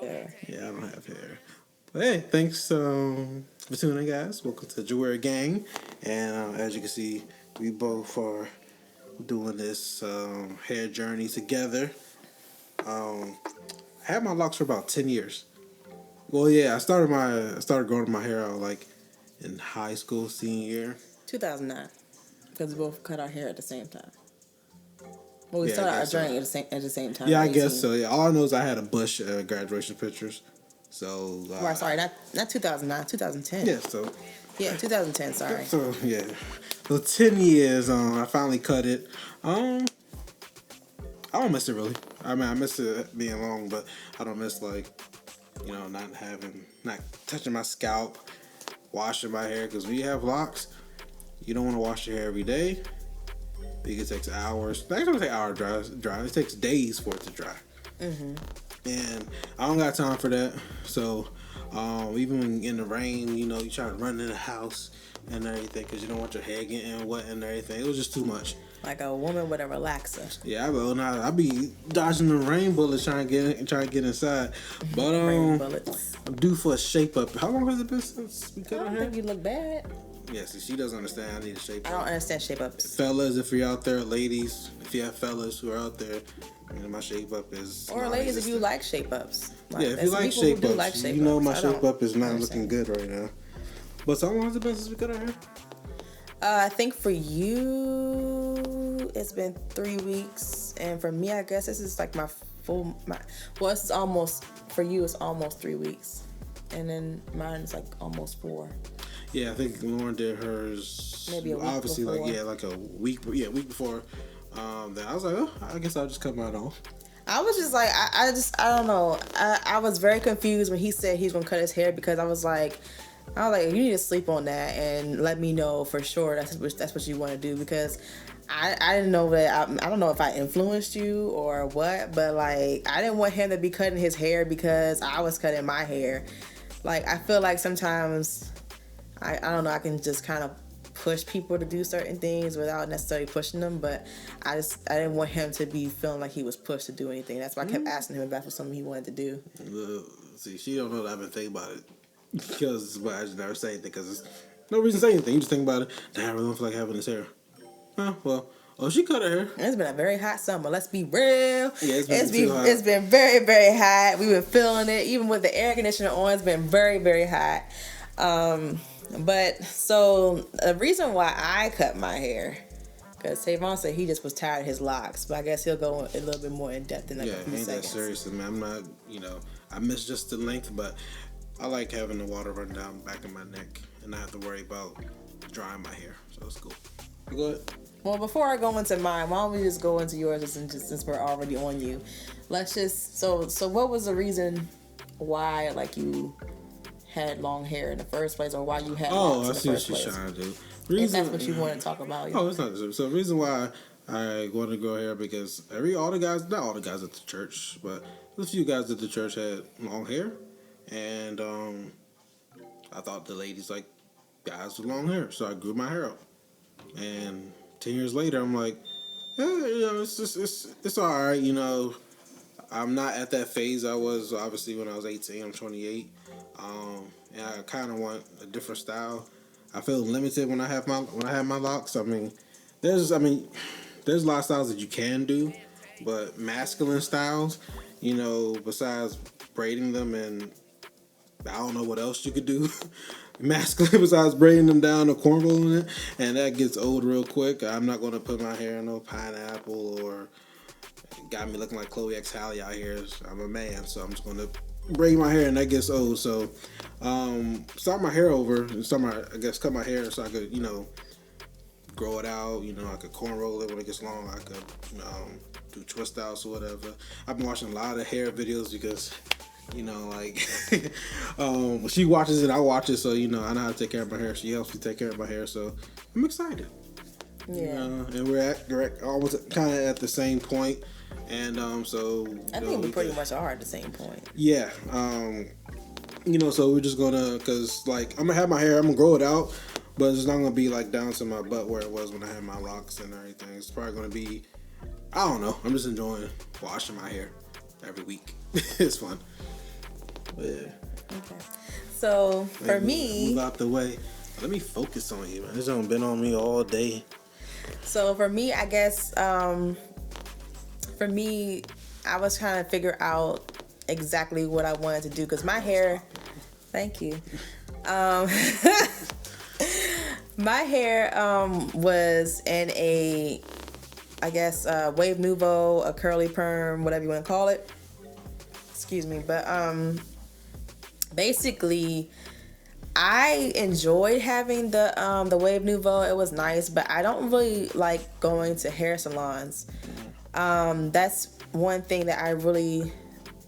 Yeah. Yeah, I don't have hair. But hey, thanks for tuning in, guys. Welcome to Jewelry Gang. And as you can see, we both are doing this hair journey together. I had my locks for about 10 years. Well, yeah, I started growing my hair out like in high school, senior year. 2009. Because we both cut our hair at the same time. Well, we Yeah, I started our guess so. journey at the same time. Yeah, I 18. guess so. Yeah, all I know is I had a bush graduation pictures. So Right, sorry, not 2009, 2010. yeah, so Yeah, 2010. Sorry. so yeah, so 10 years. I finally cut it. I don't miss it really. I mean, I miss it being long, but I don't miss like not touching my scalp, washing my hair. Because when you have locks, you don't want to wash your hair every day. Because it takes hours. It doesn't take hours to dry. It takes days for it to dry. Mm-hmm. And I don't got time for that. So even when in the rain, you try to run in the house and everything because you don't want your hair getting wet and everything. It was just too much. Like a woman with a relaxer. Yeah, I be dodging the rain bullets trying to get inside. But Rain bullets. I'm due for a shape up. How long has it been since we I cut our don't hair? think you look bad. Yeah, see, she doesn't understand. I need a shape I up. don't understand shape ups. Fellas, if you're out there, ladies, if you have fellas who are out there, my shape up is Or ladies, if you like shape ups. Like, yeah, if you like shape ups, my shape up is not looking good right now. But so how long has it been since we cut our hair? I think for you, it's been 3 weeks, and for me, I guess this is like well, it's almost, for you, it's almost 3 weeks, and then mine is like almost 4. Yeah, I think Lauren did hers maybe a week obviously before. like a week week before. Then I was like, oh, I guess I'll just cut mine off. I was just like, I don't know. I was very confused when he said he's gonna cut his hair because I was like, you need to sleep on that and let me know for sure that's what you want to do, because I didn't know that. I don't know if I influenced you or what, but like I didn't want him to be cutting his hair because I was cutting my hair. Like I feel like sometimes I don't know, I can just kind of push people to do certain things without necessarily pushing them, but I didn't want him to be feeling like he was pushed to do anything. That's why I kept asking him if that was something he wanted to do. See, she don't know that I've been thinking about it but I just never say anything because there's no reason to say anything. You just think about it. Damn, I really don't feel like having this hair. She cut her hair. It's been a very hot summer. Let's be real. Yeah, it's been very, very hot. We've been feeling it. Even with the air conditioner on, it's been very, very hot. But so the reason why I cut my hair, because Tayvon said he just was tired of his locks, but I guess he'll go a little bit more in depth in like a few ain't seconds. that serious, man. I'm not, I miss just the length, but I like having the water run down the back of my neck and not have to worry about drying my hair. So it's cool. Go ahead. Well, before I go into mine, why don't we just go into yours since we're already on you? Let's just so what was the reason why you had long hair in the first place, or why you had locks in the first place? I see what she's trying to do. If that's what you want to talk about. Oh, it's not. So the reason why I wanted to grow hair because not all the guys at the church, but a few guys at the church had long hair, and I thought the ladies like guys with long hair, so I grew my hair out. And 10 years later, I'm like, yeah, it's all right. I'm not at that phase I was obviously when I was 18. I'm 28. And I kind of want a different style. I feel limited when I have my locks. There's a lot of styles that you can do, but masculine styles, besides braiding them, and I don't know what else you could do. Masculine besides braiding them down or cornrolling it, and that gets old real quick. I'm not going to put my hair in no pineapple or got me looking like Chloe X Halle out here. I'm a man, so I'm just going to braid my hair, and that gets old. So start my hair over and cut my hair so I could grow it out. I could cornroll it when it gets long. I could do twist outs or whatever. I've been watching a lot of hair videos because she watches it, I watch it, so I know how to take care of my hair. She helps me take care of my hair, so I'm excited. Yeah. And we're almost kind of at the same point, and so I think we pretty much are at the same point. Yeah. So we're just gonna, cause I'm gonna have my hair, I'm gonna grow it out, but it's not gonna be down to my butt where it was when I had my locks and everything. It's probably gonna be, I don't know. I'm just enjoying washing my hair every week. It's fun. Yeah. Okay. So for me, move out the way. Let me focus on you, man. This don't been on me all day. So for me, I guess for me, I was trying to figure out exactly what I wanted to do because my hair. Thank you. Um, my hair was in a, I guess, wave nouveau, a curly perm, whatever you want to call it. Excuse me, but basically, I enjoyed having the wave nouveau. It was nice, but I don't really like going to hair salons. That's one thing that I really.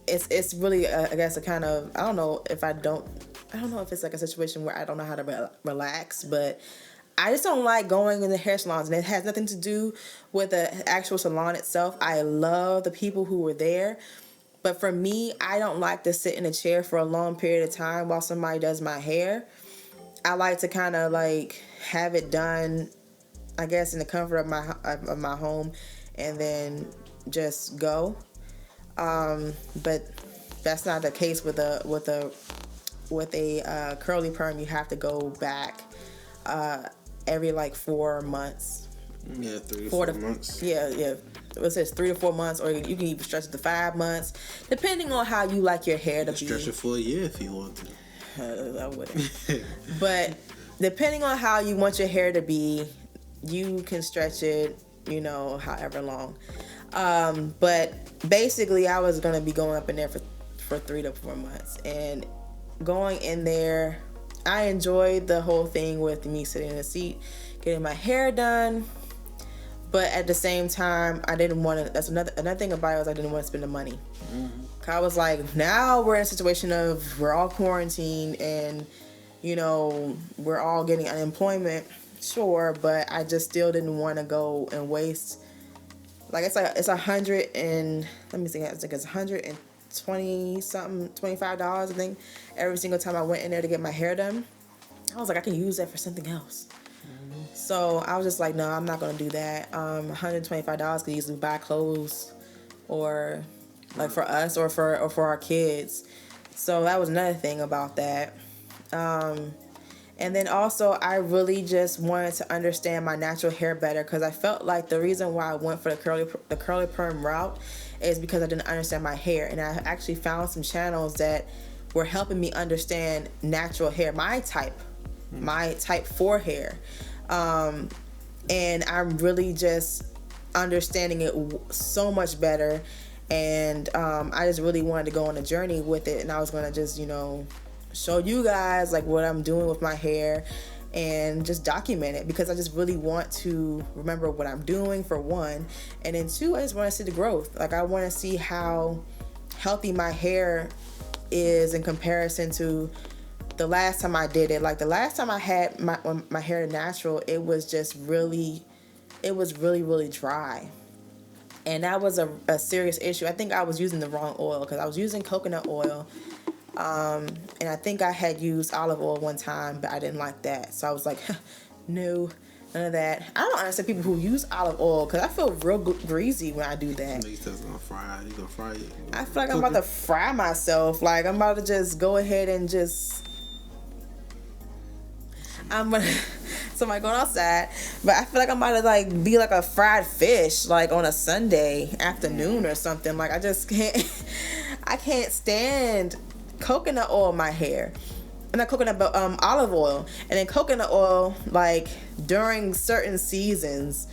It's really I guess a kind of I don't know if it's like a situation where I don't know how to relax, but I just don't like going in the hair salons, and it has nothing to do with the actual salon itself. I love the people who were there, but for me, I don't like to sit in a chair for a long period of time while somebody does my hair. I like to kind of like have it done, I guess, in the comfort of my home, and then just go. But that's not the case with a curly perm. You have to go back every like 4 months. Yeah, 3 to 4 months. Yeah. It says 3 to 4 months, or you can even stretch it to 5 months, depending on how you like your hair to be. Stretch it for a year if you want to. I wouldn't. But depending on how you want your hair to be, you can stretch it, however long. But basically, I was going to be going up in there for 3 to 4 months. And going in there, I enjoyed the whole thing with me sitting in the seat, getting my hair done. But at the same time, I didn't want to. That's another thing about it was I didn't want to spend the money. Mm-hmm. I was like, now we're in a situation of we're all quarantined and, we're all getting unemployment. Sure, but I just still didn't want to go and waste. Like it's $100 and let me see, I think it's $120 something, $25 I think every single time I went in there to get my hair done. I was like, I can use that for something else. Mm-hmm. So I was just like, no, I'm not gonna do that. $125 could easily buy clothes, or like for us or for our kids. So that was another thing about that. And then also, I really just wanted to understand my natural hair better because I felt like the reason why I went for the curly perm route is because I didn't understand my hair. And I actually found some channels that were helping me understand natural hair, my type 4 hair. And I'm really just understanding it so much better. And I just really wanted to go on a journey with it. And I was going to just, show you guys like what I'm doing with my hair and just document it because I just really want to remember what I'm doing, for one, and then 2, I just want to see the growth. Like I want to see how healthy my hair is in comparison to the last time I did it. Like the last time I had my hair natural, it was really dry. And that was a serious issue. I think I was using the wrong oil because I was using coconut oil. And I think I had used olive oil one time, but I didn't like that. So I was like, no, none of that. I don't understand people who use olive oil because I feel real greasy when I do that. You gonna fry it. I feel like I'm about to fry myself. Like I'm about to just go ahead and just. Somebody going outside, but I feel like I'm about to be like a fried fish, like on a Sunday afternoon or something. Like I just can't. I can't stand coconut oil in my hair. Not coconut, but olive oil. And then coconut oil, like during certain seasons,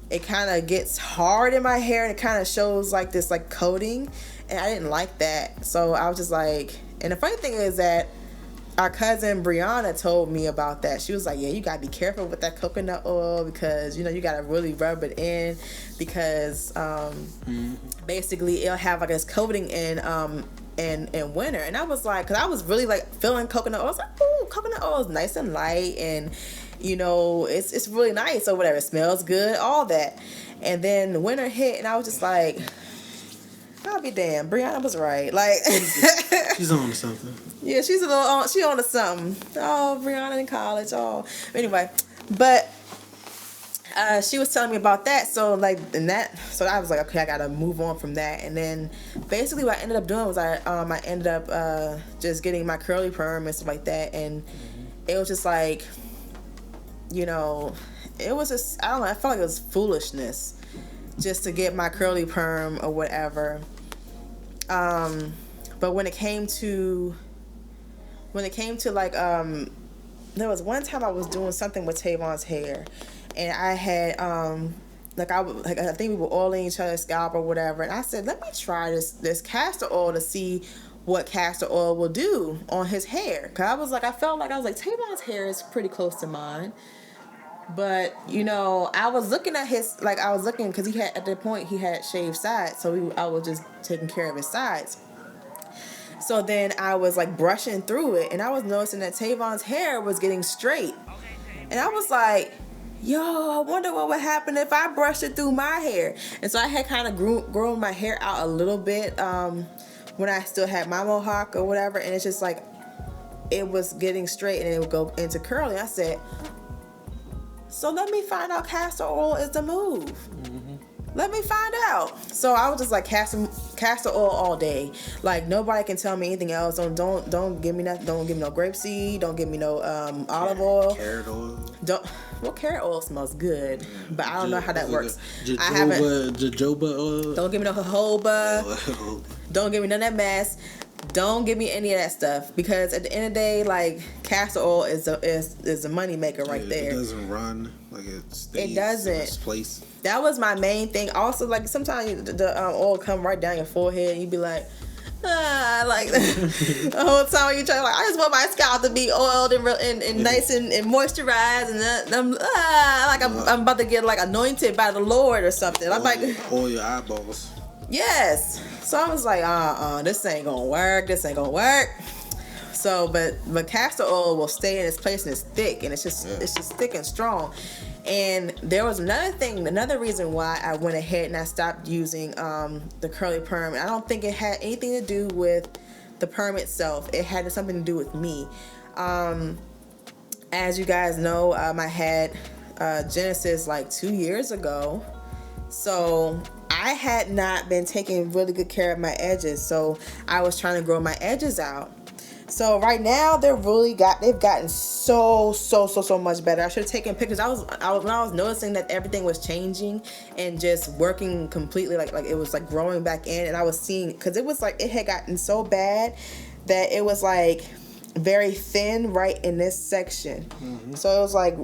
it kind of gets hard in my hair and it kind of shows like this like coating, and I didn't like that. So I was just like, and the funny thing is that our cousin Brianna told me about that. She was like, yeah, you gotta be careful with that coconut oil because you gotta really rub it in because basically it'll have like this coating in winter. And I was like, because I was really like feeling coconut oil. I was like, ooh, coconut oil is nice and light and it's really nice or whatever. It smells good, all that. And then winter hit and I was just like, I'll be damned. Brianna was right. Like she's on to something. Yeah, she on to something. Oh, Brianna in college. Oh, anyway, but she was telling me about that. So like, so I was like, okay, I gotta move on from that. And then basically what I ended up doing was I ended up just getting my curly perm and stuff like that. And it was just like, it was just, I don't know, I felt like it was foolishness just to get my curly perm or whatever. But when it came to like, there was one time I was doing something with Tayvon's hair, and I had I think we were oiling each other's scalp or whatever, and I said, let me try this castor oil to see what castor oil will do on his hair. Cause I felt like Tayvon's hair is pretty close to mine. But, I was looking at because he had, at that point, he had shaved sides. So I was just taking care of his sides. So then I was like brushing through it, and I was noticing that Tayvon's hair was getting straight. And I was like, yo, I wonder what would happen if I brushed it through my hair. And so I had kind of grown my hair out a little bit when I still had my mohawk or whatever. And it's just like, it was getting straight and it would go into curly. I said, so let me find out castor oil is the move. Mm-hmm. Let me find out. So I was just like castor oil all day. Like nobody can tell me anything else. Don't give me nothing. Don't give me no grapeseed. Don't give me no olive oil. Carrot oil. Carrot oil smells good, but I don't know how that works. Jojoba oil. Don't give me no jojoba. Don't give me none of that mess. Don't give me any of that stuff, because at the end of the day, like, castor oil is a money maker right there. It doesn't run, like it stays it doesn't. in its place. That was my main thing. Also, like, sometimes the oil come right down your forehead and you be like, like the whole time you try, like, I just want my scalp to be oiled and nice and moisturized, and I'm about to get like anointed by the Lord or something. I'm like, oil your eyeballs. Yes. So I was like, this ain't gonna work. So, but castor oil will stay in its place, and it's thick, and it's just thick and strong. And there was another reason why I went ahead and I stopped using the curly perm. And I don't think it had anything to do with the perm itself. It had something to do with me. As you guys know, I had Genesis like 2 years ago. So I had not been taking really good care of my edges. So I was trying to grow my edges out. So right now they've gotten so much better. I should have taken pictures. I was noticing that everything was changing and just working completely, like it was like growing back in, and I was seeing, because it was like it had gotten so bad that it was like very thin right in this section. Mm-hmm. So it was like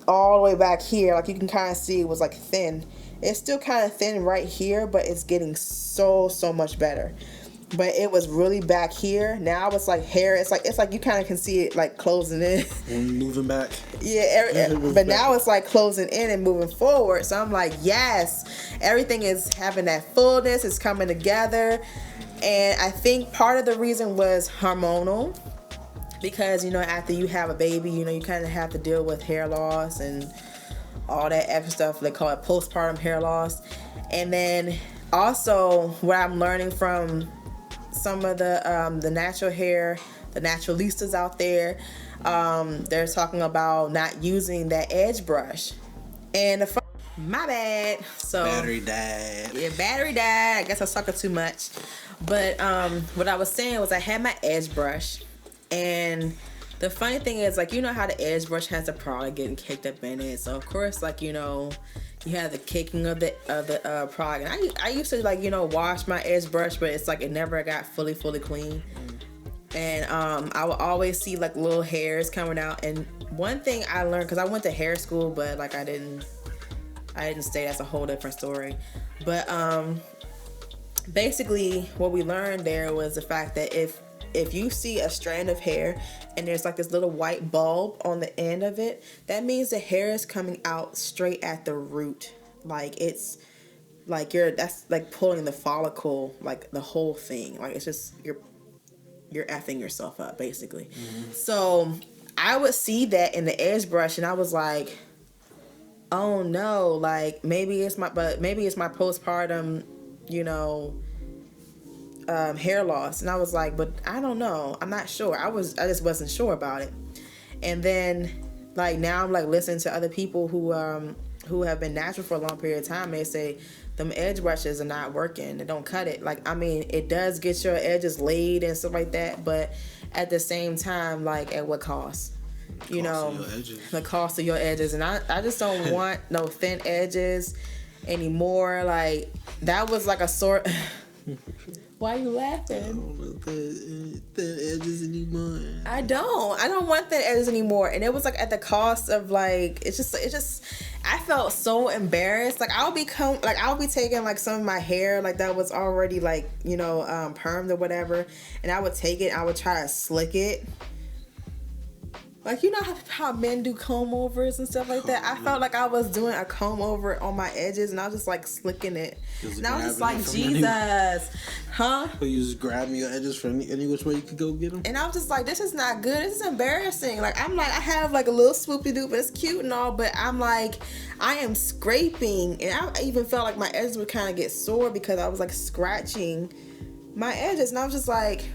all the way back here, like you can kind of see it was like thin. It's still kind of thin right here, but it's getting so much better. But it was really back here. Now it's like hair. It's like you kind of can see it like closing in. Moving back. Yeah, but now it's like closing in and moving forward. So I'm like, yes, everything is having that fullness. It's coming together. And I think part of the reason was hormonal. Because, after you have a baby, you kind of have to deal with hair loss and all that extra stuff. They call it postpartum hair loss. And then also what I'm learning from some of the natural hair, the naturalistas out there, they're talking about not using that edge brush. And my bad. So battery died. Yeah, battery died. I guess I was talking too much. But what I was saying was I had my edge brush, and the funny thing is, like, how the edge brush has the product getting caked up in it. So of course, like, you have the caking of the product. And I used to, like, wash my edge brush, but it's like it never got fully clean. And I would always see like little hairs coming out. And one thing I learned, because I went to hair school, but like I didn't stay. That's a whole different story. But basically what we learned there was the fact that if you see a strand of hair and there's like this little white bulb on the end of it, that means the hair is coming out straight at the root. Like it's like that's like pulling the follicle, like the whole thing. Like it's just you're effing yourself up basically. Mm-hmm. So I would see that in the edge brush, and I was like, oh no, like maybe it's my postpartum, hair loss. And I was like, but I don't know, I'm not sure. I just wasn't sure about it. And then like now I'm like listening to other people who who have been natural for a long period of time, they say them edge brushes are not working. They don't cut it. Like, I mean, it does get your edges laid and stuff like that, but at the same time, like, at what cost? You know, the cost of your edges. And I just don't want no thin edges anymore. Like, that was like a sort. Why are you laughing? I don't want thin edges anymore. I don't want thin edges anymore. And it was like at the cost of like, it just I felt so embarrassed. Like, I would be taking like some of my hair like that was already like, you know, permed or whatever, and I would take it, I would try to slick it. Like, you know how men do comb overs and stuff like that? I felt like I was doing a comb over on my edges, and I was just like slicking it. And I was just like, Jesus. Huh? So you just grabbing your edges from any which way you could go get them? And I was just like, this is not good. This is embarrassing. Like, I'm like, I have like a little swoopy doo, but it's cute and all, but I'm like, I am scraping. And I even felt like my edges would kind of get sore because I was like scratching my edges. And I was just like,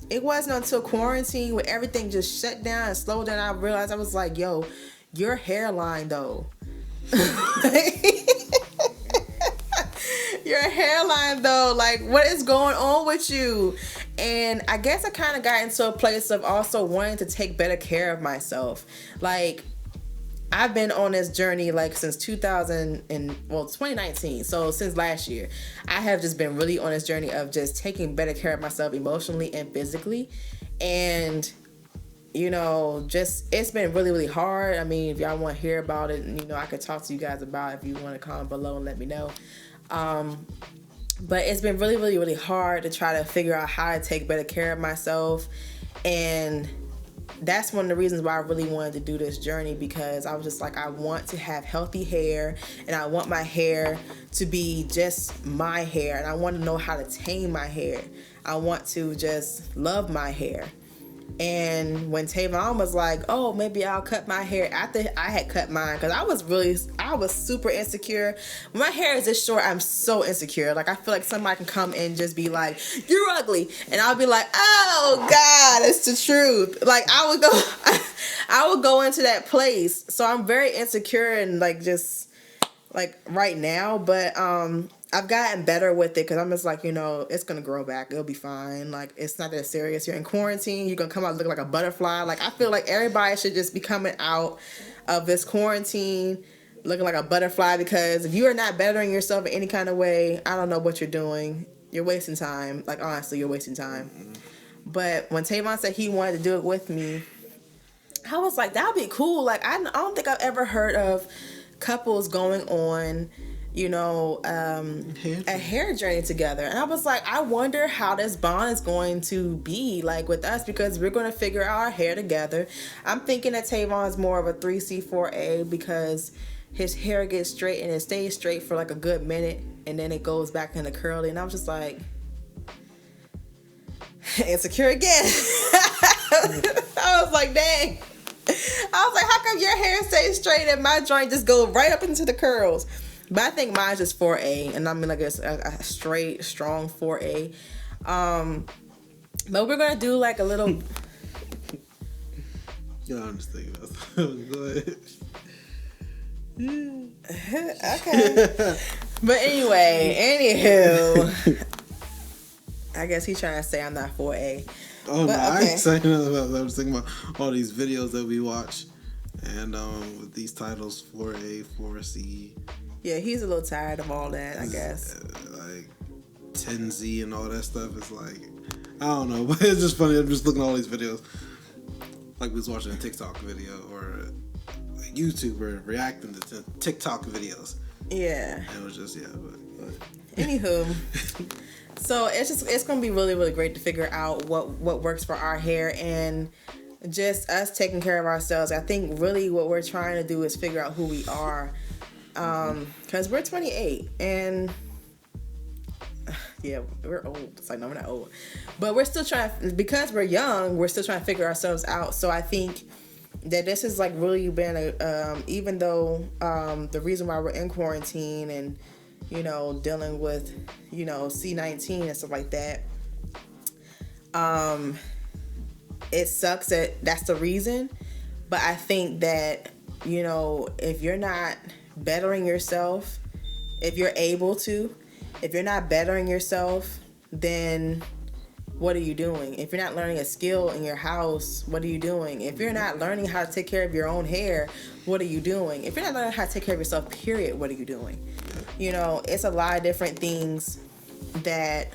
it wasn't until quarantine when everything just shut down and slowed down, I realized, I was like, yo, your hairline though. Your hairline though, like, what is going on with you? And I guess I kind of got into a place of also wanting to take better care of myself. Like, I've been on this journey like since 2019. So since last year, I have just been really on this journey of just taking better care of myself emotionally and physically. And, you know, just, it's been really, really hard. I mean, if y'all want to hear about it, you know, I could talk to you guys about it if you want to comment below and let me know. But it's been really, really, really hard to try to figure out how to take better care of myself. And that's one of the reasons why I really wanted to do this journey, because I was just like, I want to have healthy hair, and I want my hair to be just my hair, and I want to know how to tame my hair. I want to just love my hair. And when Tayvon was like, oh, maybe I'll cut my hair after I had cut mine, because I was super insecure. When my hair is this short, I'm so insecure. Like, I feel like somebody can come and just be like, you're ugly. And I'll be like, oh God, it's the truth. Like, I would go into that place. So I'm very insecure and like, just like right now, but, I've gotten better with it, because I'm just like, you know, it's going to grow back. It'll be fine. Like, it's not that serious. You're in quarantine. You're going to come out looking like a butterfly. Like, I feel like everybody should just be coming out of this quarantine looking like a butterfly, because if you are not bettering yourself in any kind of way, I don't know what you're doing. You're wasting time. Like, honestly, you're wasting time. But when Tayvon said he wanted to do it with me, I was like, that would be cool. Like, I don't think I've ever heard of couples going on, you know, a hair journey together. And I was like, I wonder how this bond is going to be like with us, because we're going to figure out our hair together. I'm thinking that Tayvon is more of a 3C, 4A, because his hair gets straight and it stays straight for like a good minute, and then it goes back into curly. And I was just like, insecure again. I was like, dang. I was like, how come your hair stays straight and my joint just goes right up into the curls? But I think mine's just 4A, and I mean like a straight, strong 4A. But we're gonna do like a little. Y'all understand? Go ahead. Okay. But anywho, I guess he's trying to say I'm not 4A. Oh, but, no, okay. I ain't saying nothing about that. I was thinking about all these videos that we watch, and with these titles, 4A, 4C. Yeah, he's a little tired of all that, I guess. Like 10Z and all that stuff. It's like, I don't know, but it's just funny. I'm just looking at all these videos. Like we was watching a TikTok video or a YouTuber reacting to TikTok videos. Yeah. And it was just, yeah. But. Anywho, so it's gonna be really, really great to figure out what works for our hair and just us taking care of ourselves. I think really what we're trying to do is figure out who we are. Because we're 28 and yeah, we're old. It's like, no, we're not old, but we're still trying, because we're young, we're still trying to figure ourselves out. So I think that this has like really been even though the reason why we're in quarantine and, you know, dealing with, you know, C-19 and stuff like that, it sucks that that's the reason. But I think that, you know, if you're not bettering yourself, if you're able to. If you're not bettering yourself, then what are you doing? If you're not learning a skill in your house, what are you doing? If you're not learning how to take care of your own hair, what are you doing? If you're not learning how to take care of yourself, period, what are you doing? You know, it's a lot of different things that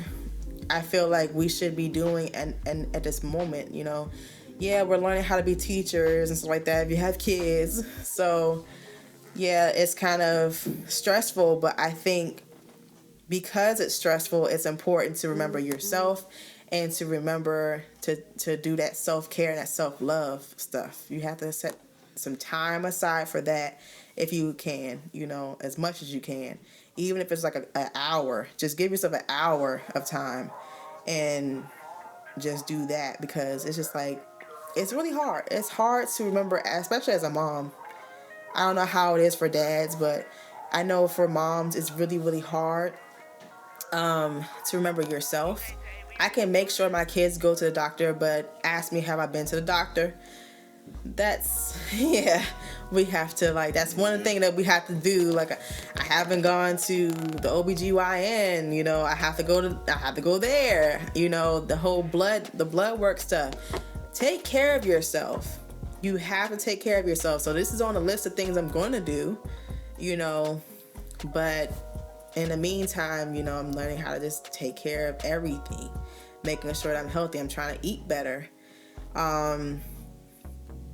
I feel like we should be doing and at this moment, you know. Yeah, we're learning how to be teachers and stuff like that if you have kids. So, yeah, it's kind of stressful, but I think because it's stressful, it's important to remember yourself and to remember to do that self-care and that self-love stuff. You have to set some time aside for that if you can, you know, as much as you can. Even if it's like an hour, just give yourself an hour of time and just do that, because it's just like, it's really hard. It's hard to remember, especially as a mom. I don't know how it is for dads, but I know for moms, it's really, really hard to remember yourself. I can make sure my kids go to the doctor, but ask me, have I been to the doctor? That's, yeah, we have to, like, that's one thing that we have to do. Like, I haven't gone to the OBGYN, you know, I have to go there, you know, the whole the blood work stuff. Take care of yourself. You have to take care of yourself. So this is on the list of things I'm going to do, you know, but in the meantime, you know, I'm learning how to just take care of everything, making sure that I'm healthy. I'm trying to eat better. I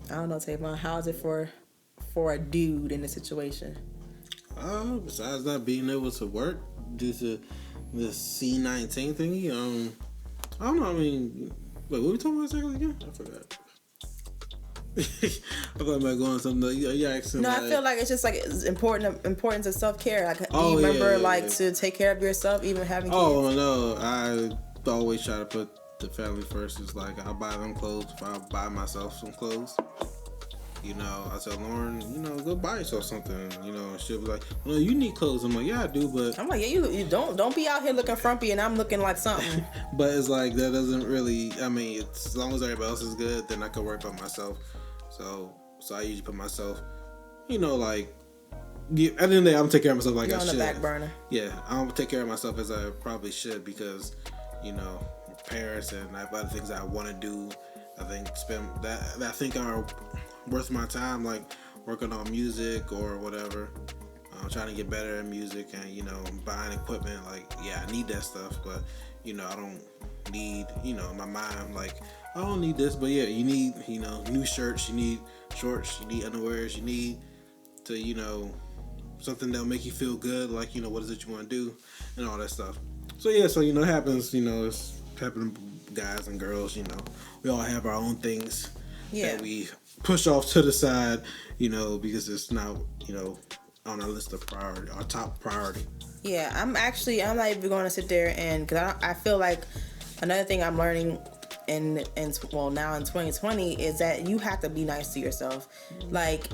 don't know, Tayvon, how's it for a dude in this situation? Besides not being able to work due to the C-19 thingy, I don't know. I mean, wait, what were we talking about exactly again? I forgot. I thought about going something. You asking? No, I feel like it's just like it's importance of self-care. Like, do you remember to take care of yourself, even having kids? Oh no, I always try to put the family first. It's like I'll buy them clothes if I buy myself some clothes. You know, I tell Lauren, you know, go buy yourself something. You know, she'll be like, well, you need clothes. I'm like, yeah, I do, but I'm like, yeah, you don't be out here looking frumpy and I'm looking like something. But it's like that doesn't really. I mean, it's, as long as everybody else is good, then I can work by myself. So I usually put myself, you know, like, at the end of the day, I'm taking care of myself like I should. You're on the back burner. Yeah, I don't take care of myself as I probably should, because, you know, parents and I have other things that I want to do. I think I think are worth my time, like working on music or whatever. Trying to get better at music and, you know, buying equipment. Like, yeah, I need that stuff, but, you know, I don't need, you know, my mind, like, I don't need this, but yeah, you need, you know, new shirts, you need shorts, you need underwears, you need to, you know, something that'll make you feel good, like, you know, what is it you want to do, and all that stuff. So yeah, so, you know, it happens, you know, it's happening to guys and girls, you know, we all have our own things that we push off to the side, you know, because it's not, you know, on our list of priority, our top priority. Yeah, I'm not even going to sit there and, because I feel like another thing I'm learning now in 2020 is that you have to be nice to yourself. Like,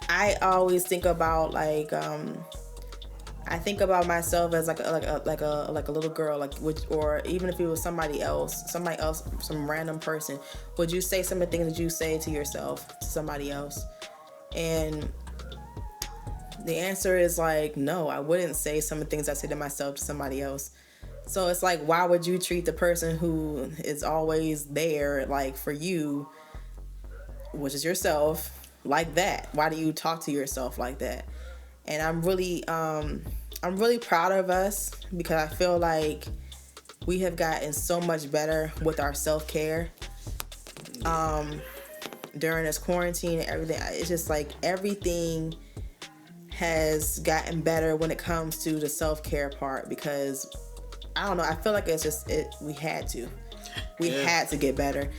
I always think about, like, I think about myself as like a little girl, like, or even if it was somebody else, some random person, would you say some of the things that you say to yourself to somebody else? And the answer is like, no, I wouldn't say some of the things I say to myself to somebody else. So it's like, why would you treat the person who is always there, like, for you, which is yourself, like that? Why do you talk to yourself like that? And I'm really proud of us, because I feel like we have gotten so much better with our self-care during this quarantine and everything. It's just like everything has gotten better when it comes to the self-care part, because I don't know, I feel like it's just we had to get better.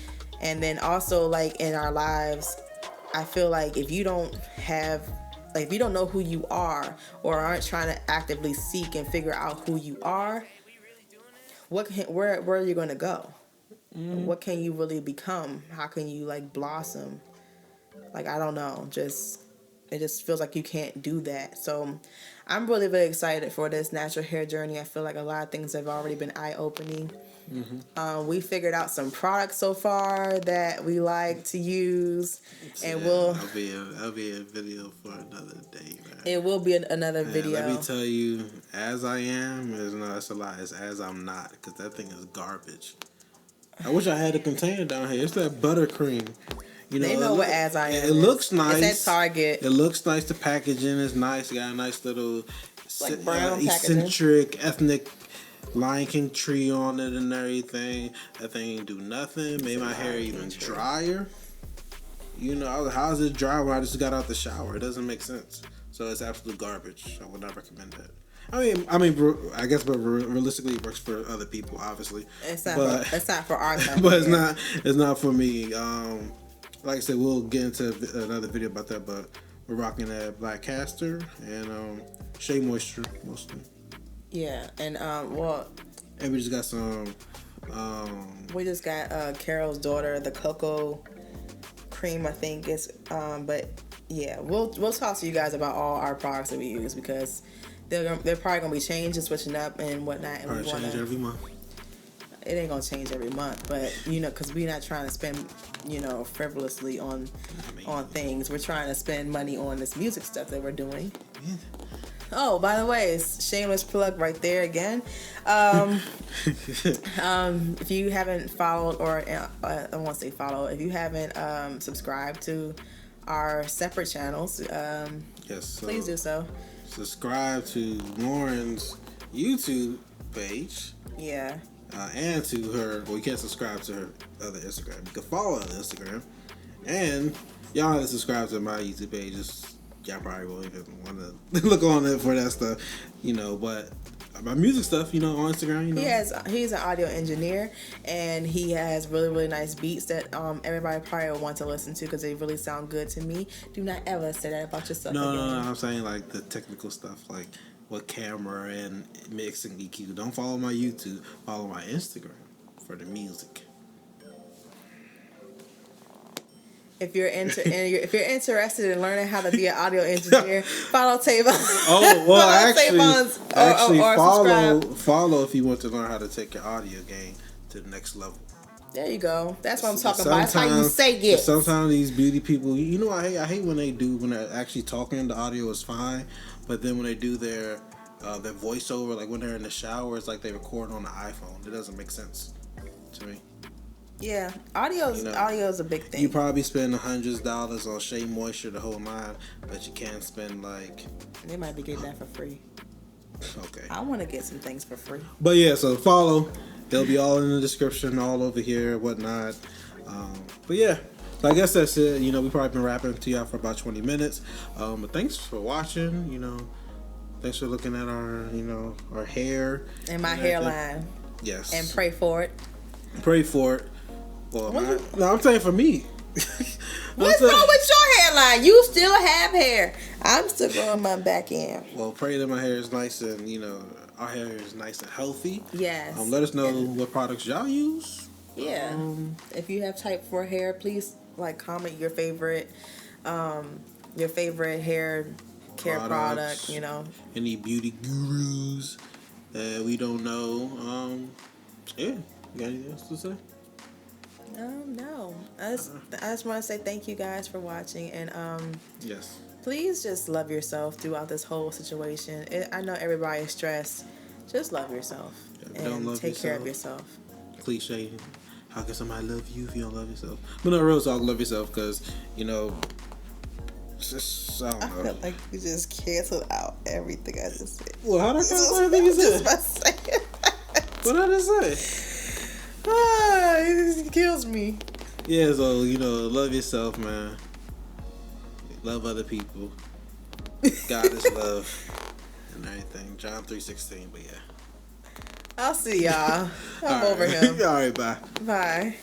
And then also, like, in our lives, I feel like if you don't know who you are, or aren't trying to actively seek and figure out who you are, where are you going to go? What can you really become? How can you, like, blossom? Like, I don't know, just it just feels like you can't do that. So I'm really, really excited for this natural hair journey. I feel like a lot of things have already been eye-opening. We figured out some products so far that we like to use, and that'll be a video for another day, man. It will be another video. Let me tell you, as I am, it's a lie. It's as I'm not, because that thing is garbage. I wish I had a container down here. It's that buttercream. You know, they know what as I am. It looks nice. It's at Target. It looks nice. The packaging is nice. It got a nice little like brown eccentric, ethnic Lion King tree on it and everything. That thing ain't do nothing. Made my hair even drier. You know, how is it dry when I just got out the shower? It doesn't make sense. So it's absolute garbage. I would not recommend that. I mean, I guess, but realistically, it works for other people. Obviously, it's not for our company. But it's not for me. Like I said, we'll get into another video about that. But we're rocking that black castor and shea moisture mostly. Yeah, and and we just got some. We just got Carol's daughter the cocoa cream, I think it's. But yeah, we'll talk to you guys about all our products that we use because they're probably gonna be changing, switching up, and whatnot. And probably change every month. It ain't gonna change every month, but you know, because we're not trying to spend, frivolously on things. We're trying to spend money on this music stuff that we're doing. Yeah. Oh, by the way, shameless plug right there again. If you haven't followed, or I won't say follow, if you haven't subscribed to our separate channels, yes, please do so. Subscribe to Lauren's YouTube page. Yeah. And to her, well, you can't subscribe to her other Instagram. You can follow her on Instagram. And y'all have to subscribe to my YouTube page. Y'all probably won't even want to look on it for that stuff, but my music stuff, on Instagram, He's an audio engineer, and he has really, really nice beats that everybody probably will want to listen to because they really sound good to me. Do not ever say that about yourself again. No, I'm saying like the technical stuff, like what camera and mixing EQ. Don't follow my YouTube, follow my Instagram for the music. If you're interested in learning how to be an audio engineer, follow Tayvon. Oh well, actually, subscribe. Follow if you want to learn how to take your audio game to the next level. There you go. That's what I'm talking about. That's how you say it. Sometimes these beauty people, I hate when they're actually talking. The audio is fine, but then when they do their voiceover, like when they're in the shower, it's like they record on the iPhone. It doesn't make sense to me. Yeah, audio is a big thing. You probably spend $100s on shea moisture the whole nine, but you can't spend like. They might be getting that for free. Okay. I want to get some things for free. But yeah, so follow. They'll be all in the description, all over here, whatnot. But yeah, so I guess that's it. We've probably been rapping to y'all for about 20 minutes. But thanks for watching. Thanks for looking at our hair and my hairline. Yes. And pray for it. Pray for it. Well, I'm saying for me. What's wrong with your hairline? You still have hair. I'm still growing my back end. Well, pray that my hair is nice and our hair is nice and healthy. Yes. Let us know what products y'all use. Yeah. If you have type 4 hair, please comment your favorite hair care product. Any beauty gurus that we don't know. Yeah. You got anything else to say? No. I just want to say thank you guys for watching, and yes. Please just love yourself throughout this whole situation. I know everybody's stressed. Just love yourself and take care of yourself. Cliche. How can somebody love you if you don't love yourself? But no, real talk, love yourself because just, I don't know. I feel like you just canceled out everything I just said. Well, how did I cancel everything you said? What did I say? It kills me. Yeah, so love yourself, man. Love other people. God is love and everything. John 3:16, but yeah. I'll see y'all. I'm over him. All right, bye. Bye.